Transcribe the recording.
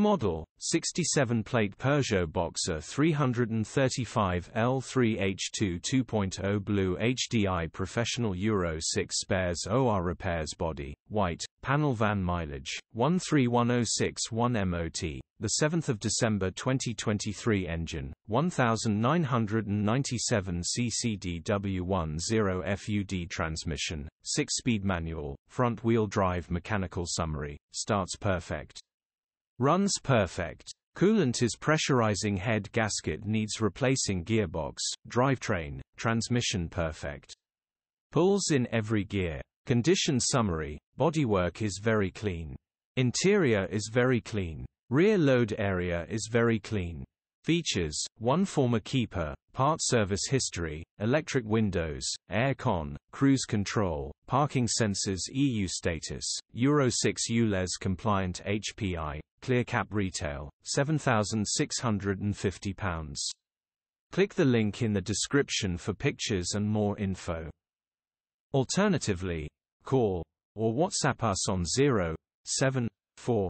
Model, 67-plate Peugeot Boxer 335L3H2 2.0 BlueHDi Professional Euro 6 Spares OR Repairs Body, white, panel van mileage, 131061 MOT, 7 December 2023 Engine, 1997 CCDW10 FUD Transmission, 6-speed manual, front-wheel drive Mechanical summary, starts perfect. Runs perfect. Coolant is pressurizing head gasket needs replacing gearbox, drivetrain, transmission perfect. Pulls in every gear. Condition summary, bodywork is very clean. Interior is very clean. Rear load area is very clean. Features, 1 former keeper, part service history, electric windows, air con, cruise control, parking sensors EU status, Euro 6 ULEZ compliant HPI, clear cap retail, £7,650. Click the link in the description for pictures and more info. Alternatively, call or WhatsApp us on 074